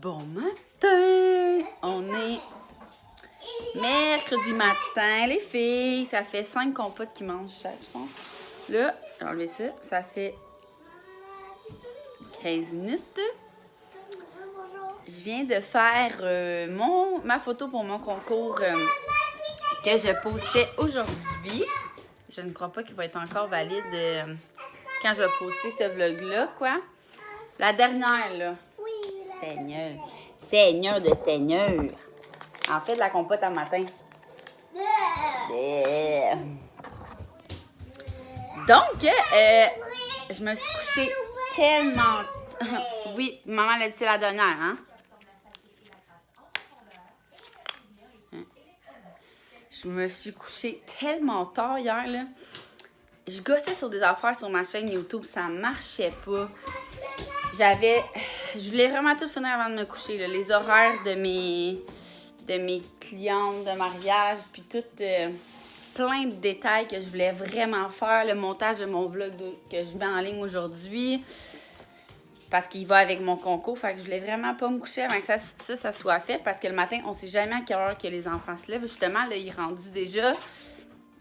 Bon matin! On est mercredi matin, les filles. Ça fait 5 compotes qui mangent chaque, je pense. Là, j'ai enlevé ça. Ça fait 15 minutes. Je viens de faire ma photo pour mon concours que je postais aujourd'hui. Je ne crois pas qu'il va être encore valide quand je vais poster ce vlog-là, quoi. La dernière, là. Seigneur. Seigneur de Seigneur. En fait, de la compote à matin. Donc, je me suis couchée tellement... Oui, maman l'a dit, c'est la dernière, hein? Je me suis couchée tellement tard hier, là. Je gossais sur des affaires sur ma chaîne YouTube, ça marchait pas. Je voulais vraiment tout finir avant de me coucher, là. Les horaires de mes clientes de mariage, puis tout, plein de détails que je voulais vraiment faire. Le montage de mon vlog que je mets en ligne aujourd'hui, parce qu'il va avec mon concours. Fait que je voulais vraiment pas me coucher avant que ça soit fait, parce que le matin, on sait jamais à quelle heure que les enfants se lèvent. Justement, là, il est rendu déjà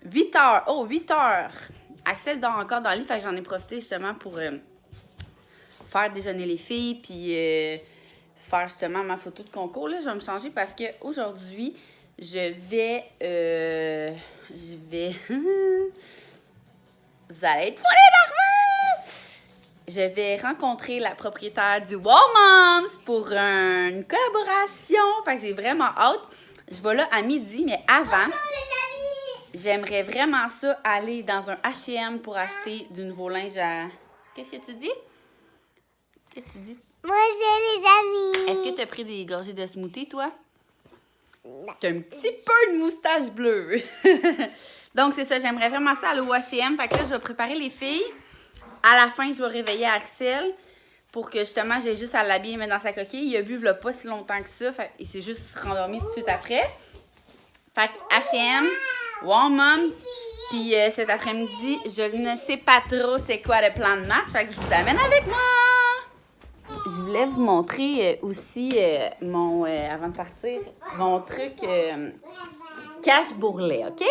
8 heures. Oh, 8 heures! Axel dort encore dans le lit, fait que j'en ai profité justement pour faire déjeuner les filles, puis faire justement ma photo de concours. Là, je vais me changer parce que aujourd'hui, je vais... Vous allez être pour les nerveux! Je vais rencontrer la propriétaire du Wow Moms pour une collaboration. Fait que j'ai vraiment hâte. Je vais là à midi, mais avant... J'aimerais vraiment ça aller dans un H&M pour acheter du nouveau linge à... Qu'est-ce que tu dis? Qu'est-ce que tu dis? Moi, j'ai les amis. Est-ce que tu as pris des gorgées de smoothie, toi? Non. Tu as un petit peu de moustache bleue. Donc, c'est ça. J'aimerais vraiment ça aller au H&M. Fait que là, je vais préparer les filles. À la fin, je vais réveiller Axel pour que, justement, j'ai juste à l'habiller et mettre dans sa coquille. Il a bu là, pas si longtemps que ça. Fait il s'est juste rendormi tout de suite après. Fait que H&M... Wow Moms, puis cet après-midi, je ne sais pas trop c'est quoi le plan de match, fait que je vous amène avec moi. Je voulais vous montrer aussi avant de partir, mon truc cache-bourrelet, OK?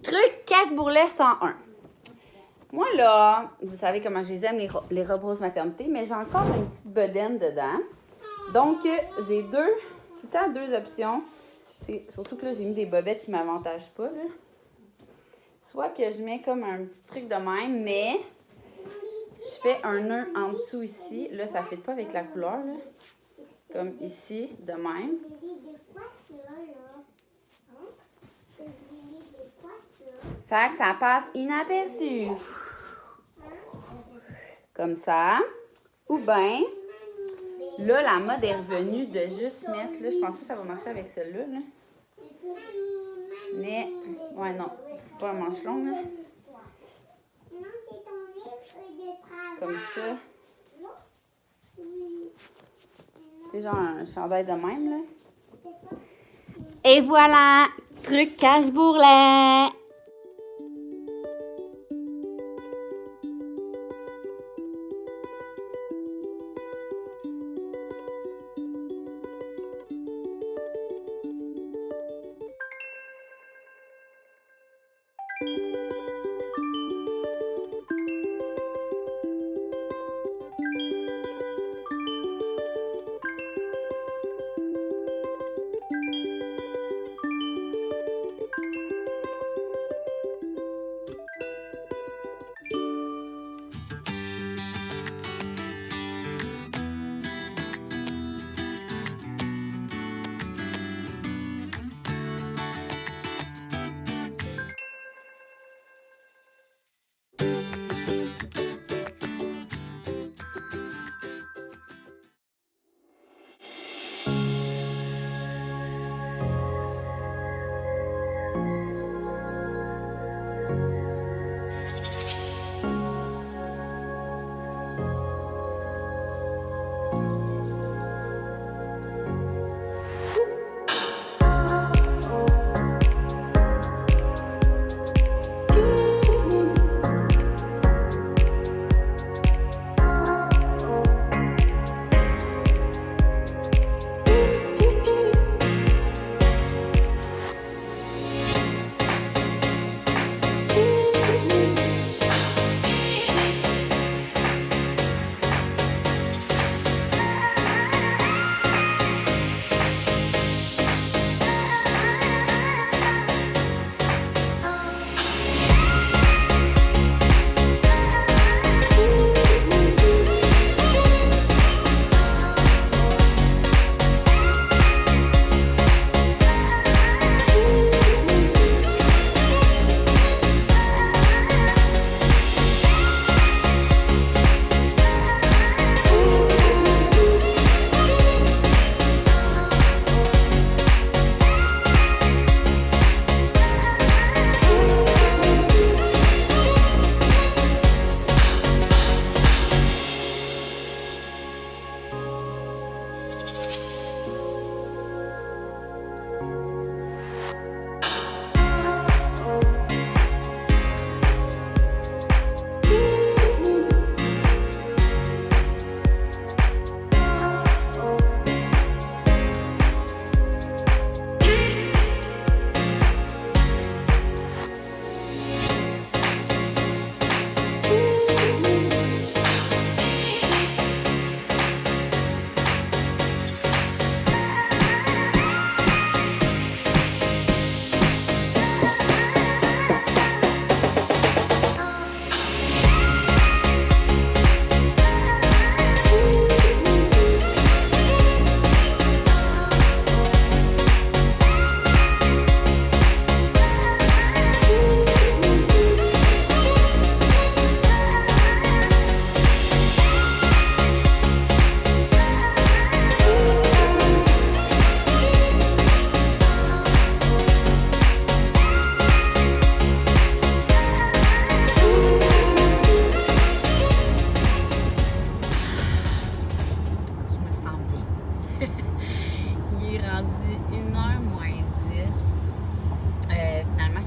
Truc cache-bourrelet 101. Moi là, vous savez comment je les aime, les robes roses maternité, mais j'ai encore une petite bedaine dedans. Donc, j'ai tout le temps deux options. Surtout que là, j'ai mis des bobettes qui ne m'avantagent pas, là. Soit que je mets comme un petit truc de même, mais je fais un nœud en dessous ici. Là, ça ne fait pas avec la couleur, là. Comme ici, de même. Fait que ça passe inaperçu. Comme ça. Ou bien, là, la mode est revenue de juste mettre... Là, je pense que ça va marcher avec celle-là, là. Mais, ouais, non, c'est pas un manche long, là. Comme ça. C'est genre un chandail de même, là. Et voilà! Truc cache-bourrelet!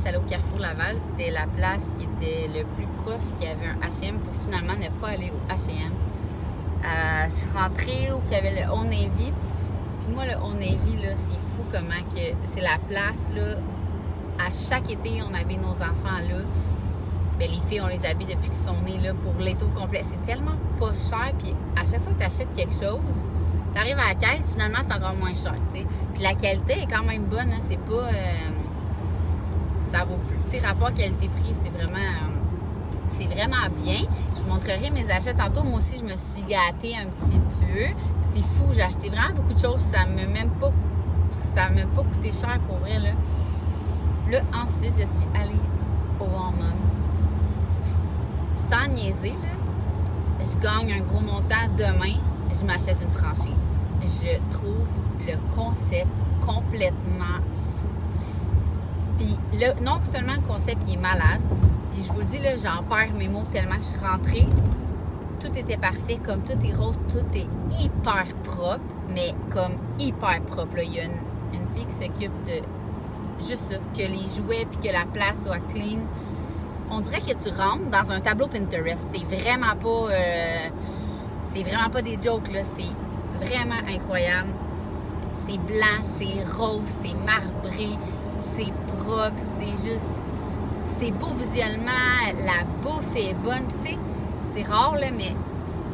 suis allée au Carrefour Laval. C'était la place qui était le plus proche, qui avait un H&M pour finalement ne pas aller au H&M. Je suis rentrée où il y avait le Old Navy. Puis moi, le Old Navy, là, c'est fou comment que c'est la place, là. À chaque été, on avait nos enfants là. Ben, les filles, on les habille depuis qu'ils sont nés là, pour l'été au complet. C'est tellement pas cher. Puis à chaque fois que tu achètes quelque chose, tu arrives à la caisse, finalement, c'est encore moins cher. T'sais. Puis la qualité est quand même bonne. Hein. C'est pas... ça vaut plus. T'sais, rapport qualité-prix, c'est vraiment bien. Je vous montrerai mes achats tantôt. Moi aussi, je me suis gâtée un petit peu. C'est fou. J'ai acheté vraiment beaucoup de choses. Ça m'a même pas coûté cher pour vrai. Là, ensuite, je suis allée au Walmart. Sans niaiser, là, je gagne un gros montant demain, je m'achète une franchise. Je trouve le concept complètement fou. Puis là, non seulement le concept il est malade, puis je vous le dis, là, j'en perds mes mots tellement je suis rentrée. Tout était parfait, comme tout est rose, tout est hyper propre, mais comme hyper propre. Là. Il y a une fille qui s'occupe de juste ça, que les jouets puis que la place soit clean. On dirait que tu rentres dans un tableau Pinterest. C'est vraiment pas des jokes, là. C'est vraiment incroyable. C'est blanc, c'est rose, c'est marbré, c'est propre, c'est beau visuellement, la bouffe est bonne. Tu sais, c'est rare, là, mais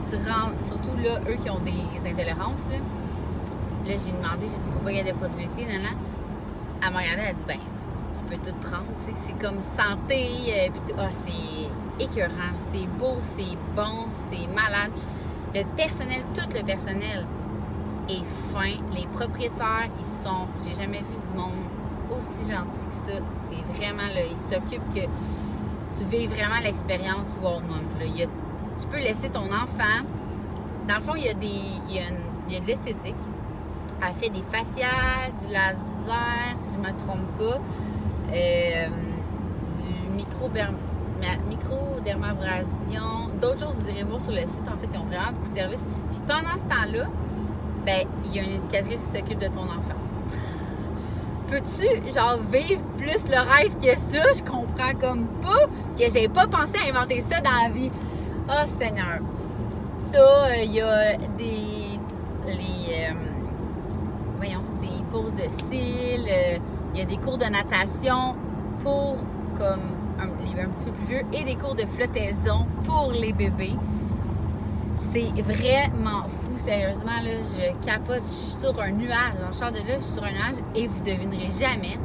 tu rentres, surtout là, eux qui ont des intolérances, là. Là, j'ai demandé, j'ai dit, faut pas qu'il y ait des produits laitiers, là. Elle m'a regardé, elle a dit, ben, tu peux tout prendre, tu sais, c'est comme santé, puis c'est écœurant, c'est beau, c'est bon, c'est malade. Le personnel, tout le personnel est fin. Les propriétaires, j'ai jamais vu du monde aussi gentil que ça. C'est vraiment, là, ils s'occupent que tu vives vraiment l'expérience Walmart, là. Tu peux laisser ton enfant, dans le fond, il y a de l'esthétique. Elle fait des faciales, du laser, si je ne me trompe pas, du microdermabrasion, d'autres choses, vous irez voir sur le site. En fait, ils ont vraiment beaucoup de services. Puis pendant ce temps-là, ben, il y a une éducatrice qui s'occupe de ton enfant. Peux-tu, genre, vivre plus le rêve que ça? Je comprends comme pas que j'ai pas pensé à inventer ça dans la vie. Oh, Seigneur! Ça, il y a des pauses de cils, il y a des cours de natation pour comme les un petit peu plus vieux et des cours de flottaison pour les bébés. C'est vraiment fou, sérieusement, là, je capote, je suis sur un nuage, je sors de là, je suis sur un nuage et vous devinerez jamais.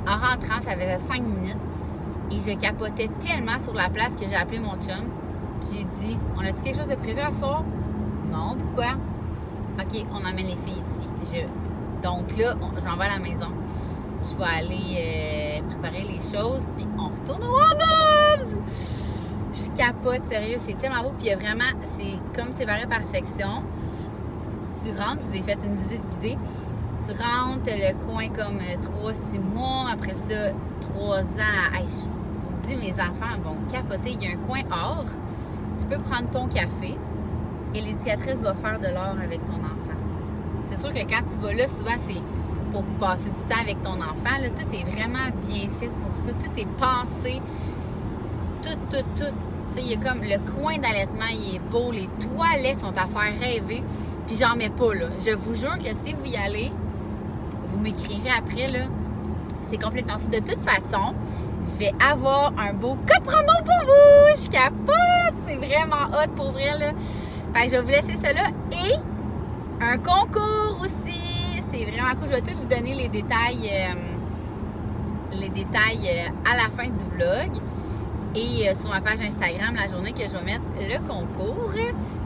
En rentrant, ça faisait 5 minutes et je capotais tellement sur la place que j'ai appelé mon chum. Puis j'ai dit, on a-tu quelque chose de prévu à soir? Non, pourquoi? OK, on emmène les filles ici. Donc là, je m'en vais à la maison. Je vais aller préparer les choses, puis on retourne au Walmart! Je capote, sérieux, c'est tellement beau. Puis il y a vraiment, c'est comme séparé par section. Tu rentres, je vous ai fait une visite guidée. Tu rentres, le coin comme 3-6 mois, après ça, 3 ans. Hey, je vous dis, mes enfants vont capoter. Il y a un coin or. Tu peux prendre ton café et l'éducatrice va faire de l'or avec ton enfant. C'est sûr que quand tu vas là, souvent, c'est pour passer du temps avec ton enfant. Là, tout est vraiment bien fait pour ça. Tout est pensé. Tout. Tu sais, il y a comme le coin d'allaitement, il est beau. Les toilettes sont à faire rêver. Puis j'en mets pas, là. Je vous jure que si vous y allez, vous m'écrirez après, là. C'est complètement fou. De toute façon, je vais avoir un beau code promo pour vous. Je capote. C'est vraiment hot pour vrai, là. Fait que je vais vous laisser ça là. Et un concours aussi. C'est vraiment cool. Je vais tous vous donner les détails à la fin du vlog. Et sur ma page Instagram, la journée que je vais mettre le concours.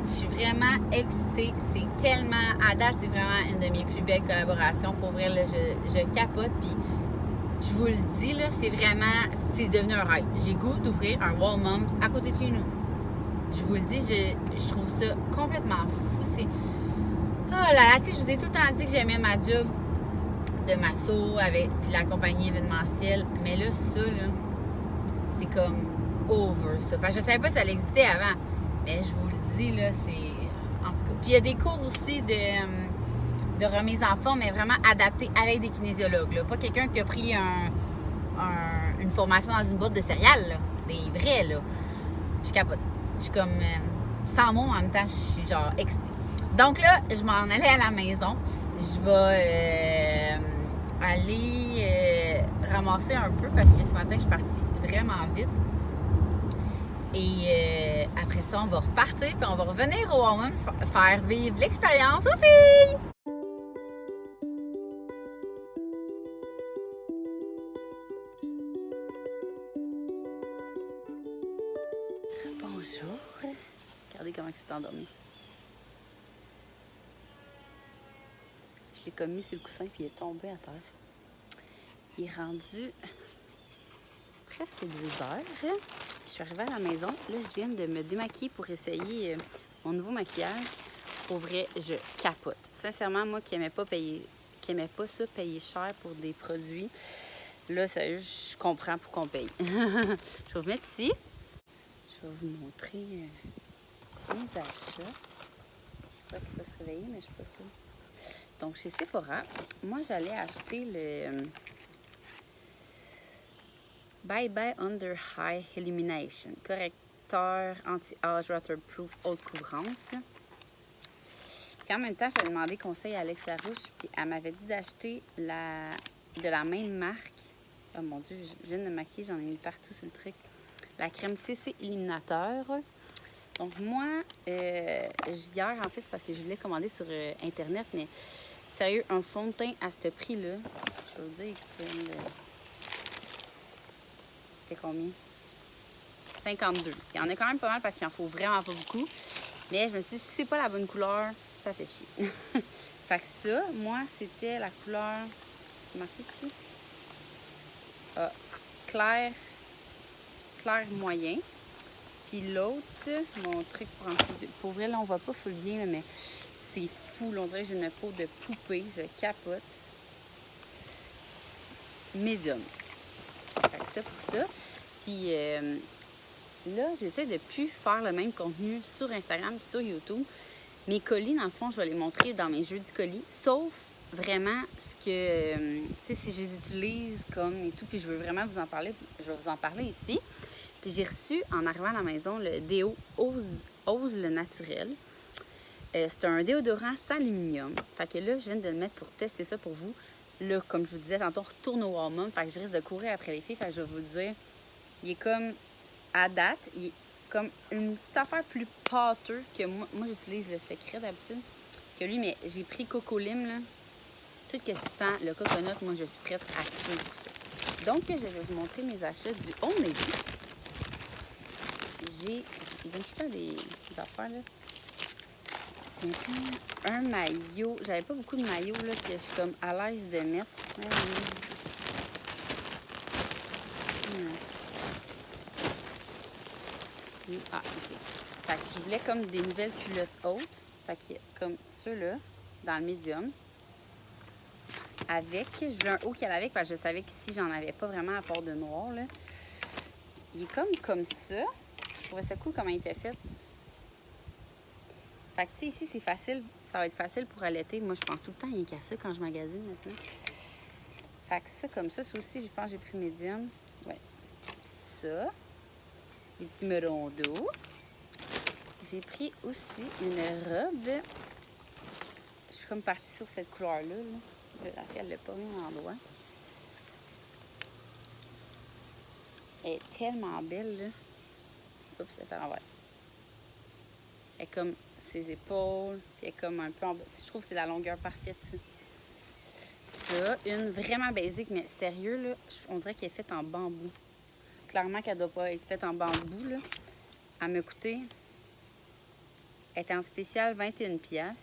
Je suis vraiment excitée. C'est tellement... À date, c'est vraiment une de mes plus belles collaborations. Pour vrai, là, je capote. Puis je vous le dis, là, c'est devenu un rêve. J'ai goût d'ouvrir un Walmart à côté de chez nous. Je vous le dis, je trouve ça complètement fou. C'est... Oh là là, tu sais, je vous ai tout le temps dit que j'aimais ma job de masso avec la compagnie événementielle. Mais là, ça, là, c'est comme over, ça. Parce que je savais pas si ça existait avant. Mais je vous le dis, là, c'est... En tout cas. Puis il y a des cours aussi de remise en forme, mais vraiment adaptés avec des kinésiologues, là. Pas quelqu'un qui a pris une formation dans une boîte de céréales, là. Des vrais, là. Je capote. Je suis comme... sans mots, en même temps, je suis genre excitée. Donc là, je m'en allais à la maison. Je vais aller ramasser un peu parce que ce matin, je suis partie vraiment vite. Et après ça, on va repartir puis on va revenir au Walmart faire vivre l'expérience aux filles! Bonjour. Regardez comment il s'est endormi. Je l'ai comme mis sur le coussin puis il est tombé à terre. Il est rendu presque 2 heures. Je suis arrivée à la maison. Là, je viens de me démaquiller pour essayer mon nouveau maquillage. Pour vrai, je capote. Sincèrement, moi qui aimais pas ça, payer cher pour des produits, là, sérieux, je comprends pourquoi on paye. Je vais vous mettre ici. Je vais vous montrer mes achats. Je crois qu'il va se réveiller, mais je ne suis pas sûre. Donc, chez Sephora, moi, j'allais acheter le Bye Bye Under Eye Illumination. Correcteur anti-âge waterproof haute couvrance. Puis en même temps, j'avais demandé conseil à Alex Larouche, puis elle m'avait dit d'acheter de la même marque. Oh mon Dieu, je viens de me maquiller, j'en ai mis partout sur le truc. La crème CC Illuminateur. Donc moi, hier, en fait, c'est parce que je voulais commander sur Internet, mais sérieux, un fond de teint à ce prix-là, je veux dire, c'était combien? 52. Il y en a quand même pas mal parce qu'il en faut vraiment pas beaucoup. Mais je me suis dit, si c'est pas la bonne couleur, ça fait chier. Fait que ça, moi, c'était la couleur... C'est marqué ici? Ah, clair moyen. Puis l'autre, mon truc pour anti... Pour vrai, là, on voit pas full bien, là, mais c'est fou. Là, on dirait que j'ai une peau de poupée. Je capote. Medium. Fait que ça pour ça. Puis là, j'essaie de plus faire le même contenu sur Instagram et sur YouTube. Mes colis, dans le fond, je vais les montrer dans mes jeudis colis. Sauf vraiment ce que... tu sais, si je les utilise comme et tout, puis je veux vraiment vous en parler, je vais vous en parler ici. Puis j'ai reçu, en arrivant à la maison, le déo Ose le naturel. C'est un déodorant sans aluminium. Fait que là, je viens de le mettre pour tester ça pour vous. Là, comme je vous disais, tantôt, on retourne au Walmart. Fait que je risque de courir après les filles. Fait que je vais vous le dire, il est comme, à date, il est comme une petite affaire plus pâteux que moi. Moi, j'utilise le secret d'habitude que lui, mais j'ai pris Coco Lime, là. Tout ce qui sent le coconut, moi, je suis prête à tuer pour ça. Donc, je vais vous montrer mes achats du Old Navy. J'ai des affaires, là. Un maillot. J'avais pas beaucoup de maillots, là, que je suis comme à l'aise de mettre. Ah, ici. Fait que je voulais comme des nouvelles culottes hautes. Fait que comme ceux-là, dans le médium. Avec, je voulais un haut qui allait avec, parce que je savais qu'ici, j'en avais pas vraiment à part de noir, là. Il est comme ça. Je trouvais ça cool comment il était fait. Fait que, tu sais, ici, c'est facile. Ça va être facile pour allaiter. Moi, je pense tout le temps rien qu'à ça quand je magasine maintenant. Fait que ça, comme ça aussi, je pense que j'ai pris médium. Ouais. Ça. Les petits melons d'eau. J'ai pris aussi une robe. Je suis comme partie sur cette couleur-là. Là. La fille, elle l'a pas mis en endroit. Elle est tellement belle, là. Oups, elle est en vert. Elle est comme ses épaules, puis elle est comme un peu en bas. Je trouve que c'est la longueur parfaite, ça. Ça, une vraiment basique, mais sérieux, là, on dirait qu'elle est faite en bambou. Clairement qu'elle doit pas être faite en bambou, là. Elle m'a coûté... Elle était en spécial 21 $.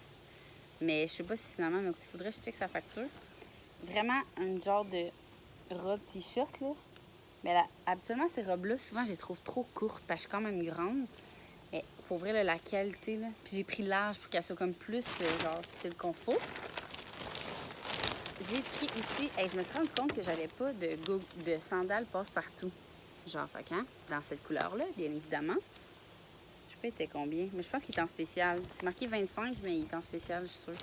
Mais je sais pas si finalement elle m'a coûté. Faudrait que je check sa facture. Vraiment, un genre de robe t-shirt, là. Mais là, habituellement, ces robes-là, souvent, je les trouve trop courtes parce que je suis quand même grande. Mais pour vrai, là, la qualité, là. Puis j'ai pris large pour qu'elle soit comme plus, genre, style confort. J'ai pris aussi... Hey, je me suis rendu compte que j'avais pas de sandales passe-partout. Genre, fait hein, dans cette couleur-là, bien évidemment. Je sais pas, il était combien. Mais je pense qu'il est en spécial. C'est marqué 25, mais il est en spécial, je suis sûre.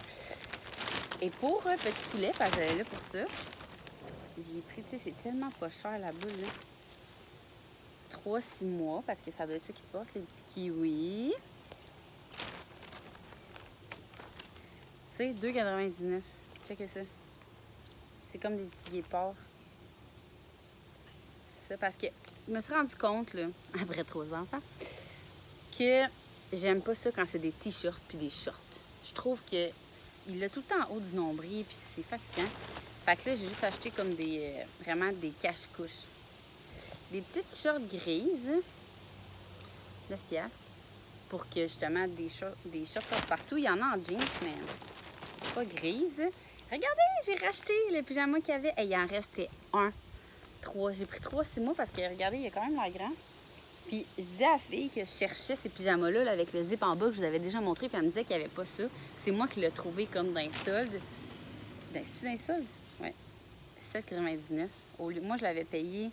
Et pour un petit poulet, parce que j'allais là pour ça, j'ai pris, tu sais, c'est tellement pas cher la boule, là. 3-6 mois, parce que ça doit être ça qu'ils portent, les petits kiwis. Tu sais, 2,99. Checkez ça. C'est comme des petits guépards. Ça, parce que je me suis rendu compte, là, après 3 enfants, que j'aime pas ça quand c'est des t-shirts puis des shorts. Je trouve que il a tout le temps en haut du nombril puis c'est fatigant. Fait que là, j'ai juste acheté comme des vraiment des cache-couches. Des petites shorts grises, 9 piastres, pour que justement des shorts passent partout. Il y en a en jeans, mais pas grises. Regardez, j'ai racheté le pyjama qu'il y avait. Et il en restait un. 3. J'ai pris 3-6 mois parce que regardez, il y a quand même l'air grand. Puis je disais à la fille que je cherchais ces pyjamas-là là, avec le zip en bas que je vous avais déjà montré, puis elle me disait qu'il n'y avait pas ça. C'est moi qui l'ai trouvé comme dans les soldes. C'est-tu dans les soldes? Oui. 7,99. Moi, je l'avais payé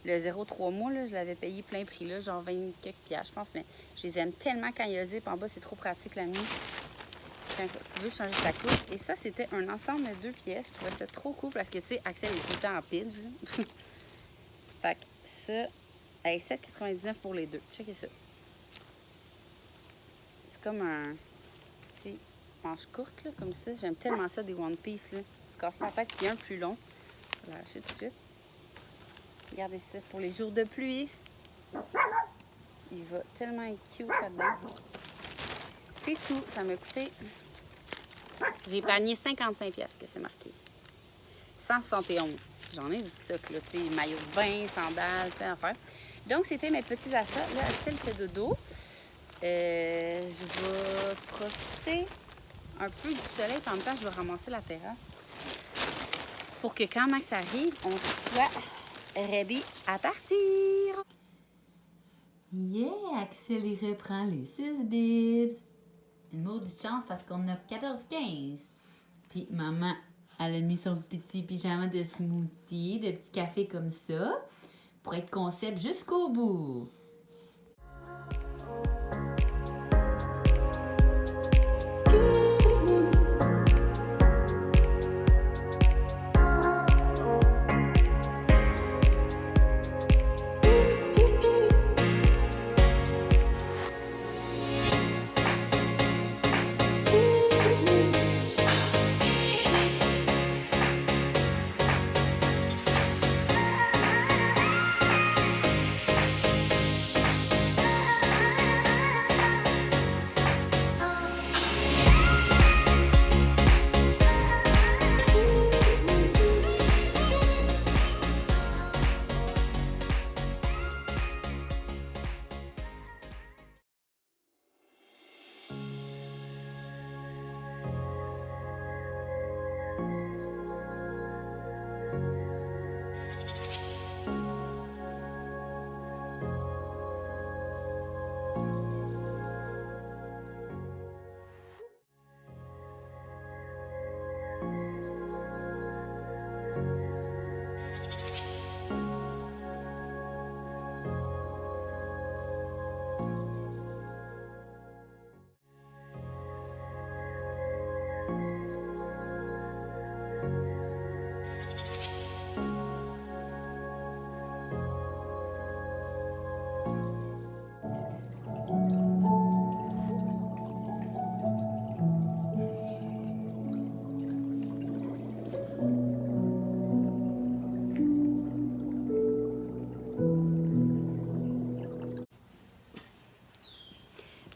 le 0,3 mois, là, je l'avais payé plein prix, là, genre 20 quelques piastres, je pense. Mais je les aime tellement quand il y a le zip en bas, c'est trop pratique la nuit. Quand tu veux changer ta couche. Et ça, c'était un ensemble de 2 pièces. Je trouvais ça trop cool parce que, tu sais, Axel est tout le temps en pidge. Fait que ça, hey, 7,99 pour les deux. Checkez ça. C'est comme un, tu sais, manche courte, là, comme ça. J'aime tellement ça, des One Piece, là. Tu casses pas la tête, puis un plus long. Je vais l'acheter tout de suite. Regardez ça. Pour les jours de pluie, il va tellement être cute là-dedans. C'est tout. Ça m'a coûté... J'ai épargné 55 piastres que c'est marqué. 171. J'en ai du stock, là, tu sais, maillot de bain, sandales, plein d'affaires. Donc, c'était mes petits achats. Là, Axel fait dodo. Je vais profiter un peu du soleil. En même temps, je vais ramasser la terrasse. Pour que quand Max arrive, on soit ready à partir. Yeah, Axel, il reprend les 6 bibs. Une maudite chance parce qu'on a 14-15. Puis maman, elle a mis son petit pyjama de smoothie, de petit café comme ça, pour être concept jusqu'au bout.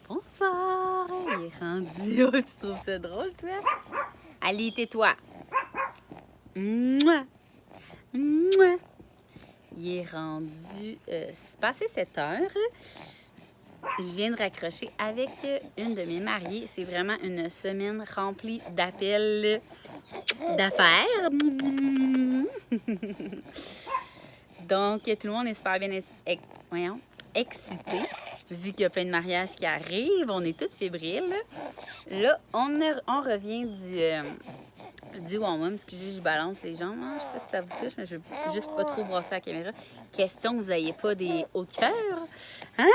Bonsoir! Il est rendu. Oh, tu trouves ça drôle, toi? Allez, tais-toi! Mouah! Mouah! Il est rendu... c'est passé 7 heures. Je viens de raccrocher avec une de mes mariées. C'est vraiment une semaine remplie d'appels, d'affaires. Donc, tout le monde est super bien excité. Vu qu'il y a plein de mariages qui arrivent, on est toutes fébriles. Là, on revient du one-one. Excusez, je balance les jambes. Je sais pas si ça vous touche, mais je veux juste pas trop brosser la caméra. Question que vous n'ayez pas des hauts de cœur. Hein?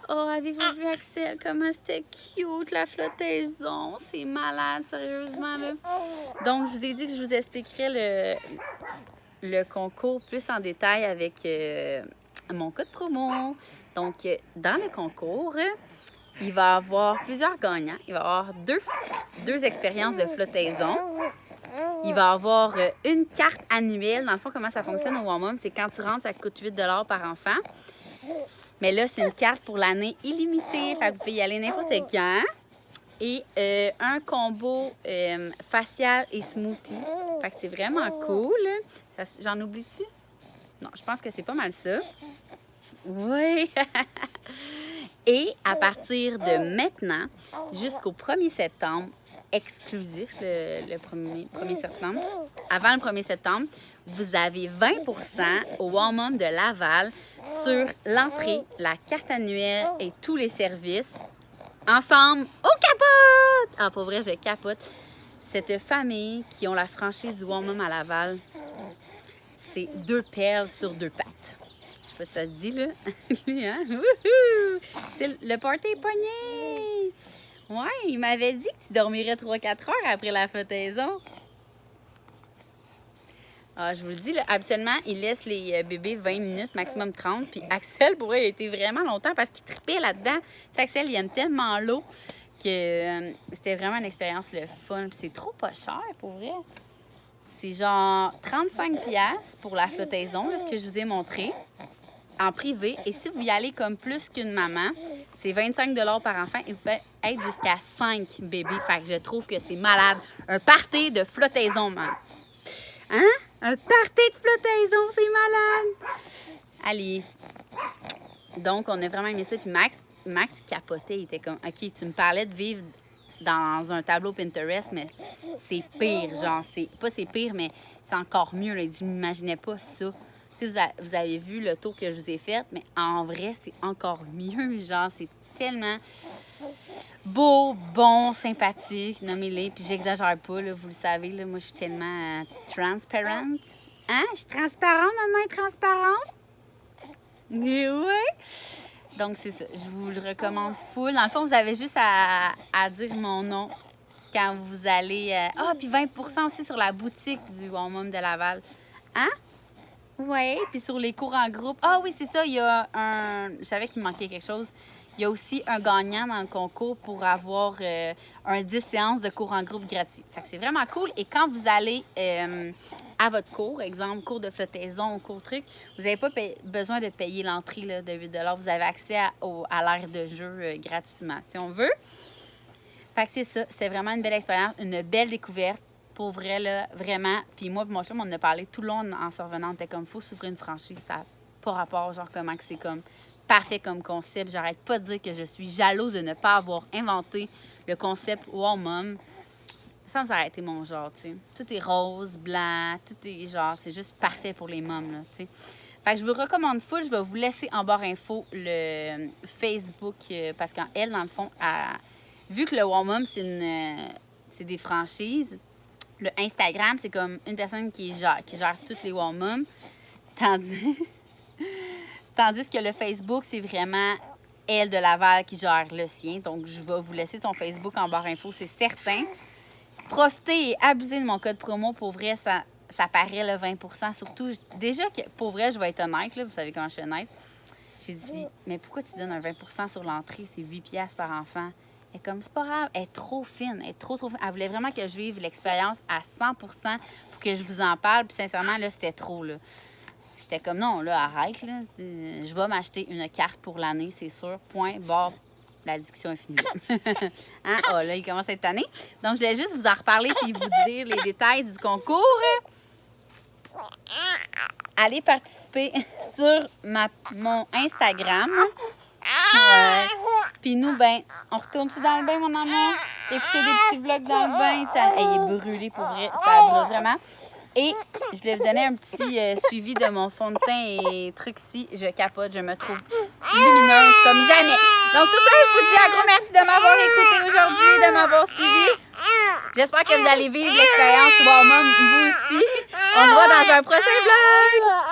Oh, avez-vous vu, Axel, comment c'était cute, la flottaison? C'est malade, sérieusement, là. Donc, je vous ai dit que je vous expliquerais le concours plus en détail avec mon code promo. Donc, dans le concours, il va y avoir plusieurs gagnants. Il va y avoir deux expériences de flottaison. Il va y avoir une carte annuelle. Dans le fond, comment ça fonctionne au Warm-Up, c'est quand tu rentres, ça coûte 8 $ par enfant. Mais là, c'est une carte pour l'année illimitée. Fait que vous pouvez y aller n'importe quand. Et un combo facial et smoothie. Fait que c'est vraiment cool. J'en oublie-tu? Non, je pense que c'est pas mal ça. Oui! Et à partir de maintenant, jusqu'au 1er septembre, exclusif le 1er septembre, avant le 1er septembre, vous avez 20 % au Warm-Up de Laval sur l'entrée, la carte annuelle et tous les services. Ensemble, on capote! Ah, pour vrai, je capote. Cette famille qui ont la franchise du Warm-Up à Laval, c'est 2 perles sur 2 pattes. Je sais pas si ça se dit, là. Lui, hein? Wouhou! C'est le party est pogné! Ouais, il m'avait dit que tu dormirais 3-4 heures après la flottaison. Ah, je vous le dis, là, habituellement, il laisse les bébés 20 minutes, maximum 30. Puis Axel, pour elle, il a été vraiment longtemps parce qu'il tripait là-dedans. Tu sais, Axel, il aime tellement l'eau que c'était vraiment une expérience le fun. Puis c'est trop pas cher, pour vrai. C'est genre 35$ pour la flottaison, là, ce que je vous ai montré, en privé. Et si vous y allez comme plus qu'une maman, c'est 25$ par enfant et vous pouvez être jusqu'à 5 bébés. Fait que je trouve que c'est malade. Un party de flottaison, man. Hein? Un party de flottaison, c'est malade! Allez. Donc, on a vraiment aimé ça. Puis Max capotait. Il était comme, OK, tu me parlais de vivre dans un tableau Pinterest, mais c'est pire, genre. C'est pire, mais c'est encore mieux. Là. Je m'imaginais pas ça. Tu sais, vous avez vu le tour que je vous ai fait, mais en vrai, c'est encore mieux. Genre, c'est tellement beau, bon, sympathique, nommez-les. Puis j'exagère pas, là, vous le savez, là, moi, je suis tellement transparente. Hein? Je suis transparente, maman est transparente? Mais oui! Donc, c'est ça. Je vous le recommande full. Dans le fond, vous avez juste à dire mon nom quand vous allez... puis 20 % aussi sur la boutique du Warm-Up de Laval. Hein? Oui, puis sur les cours en groupe. Ah oui, c'est ça, il y a un... Je savais qu'il me manquait quelque chose. Il y a aussi un gagnant dans le concours pour avoir un 10 séances de cours en groupe gratuit. Fait que c'est vraiment cool. Et quand vous allez à votre cours, exemple, cours de flottaison ou cours truc, vous n'avez pas besoin de payer l'entrée là, de 8 $. Vous avez accès à l'aire de jeu gratuitement, si on veut. Fait que c'est ça. C'est vraiment une belle expérience, une belle découverte. Pour vrai, là, vraiment. Puis moi et mon chum, on en a parlé tout le long en se revenant. On était comme, faut s'ouvrir une franchise. Ça n'a pas rapport, genre, comment que c'est comme parfait comme concept. J'arrête pas de dire que je suis jalouse de ne pas avoir inventé le concept Warm-Up. Ça aurait été mon genre, tu sais. Tout est rose, blanc, tout est genre, c'est juste parfait pour les mômes, là, tu sais. Fait que je vous recommande full. Je vais vous laisser en barre info le Facebook parce qu'elle, dans le fond, vu que le Warm-Up, c'est des franchises, le Instagram, c'est comme une personne qui gère toutes les Warm-Up. Tandis que le Facebook, c'est vraiment elle de Laval qui gère le sien. Donc, je vais vous laisser son Facebook en barre info, c'est certain. Profitez et abusez de mon code promo. Pour vrai, ça paraît le 20 %. Surtout, déjà que, pour vrai, je vais être honnête, là, vous savez comment je suis honnête. J'ai dit, mais pourquoi tu donnes un 20 % sur l'entrée? C'est 8$ par enfant. Et comme c'est pas grave, elle est trop fine, elle est trop fine. Elle voulait vraiment que je vive l'expérience à 100 % pour que je vous en parle. Puis sincèrement, là, c'était trop, là. J'étais comme, non, là, arrête, là. Je vais m'acheter une carte pour l'année, c'est sûr. Point, barre, la discussion est finie. Hein? Oh, là, il commence à être tanné. Donc, je voulais juste vous en reparler puis vous dire les détails du concours. Allez participer sur mon Instagram. Ouais. Puis nous, ben, on retourne-tu dans le bain, mon amour? Écouter des petits vlogs dans le bain. Il est brûlé, pour vrai. Ça brûle vraiment. Et je voulais vous donner un petit suivi de mon fond de teint et trucs-ci. Je capote, je me trouve lumineuse comme jamais. Donc, tout ça, je vous dis un gros merci de m'avoir écouté aujourd'hui, de m'avoir suivi. J'espère que vous allez vivre l'expérience Warm-Up, vous aussi. On se voit dans un prochain vlog!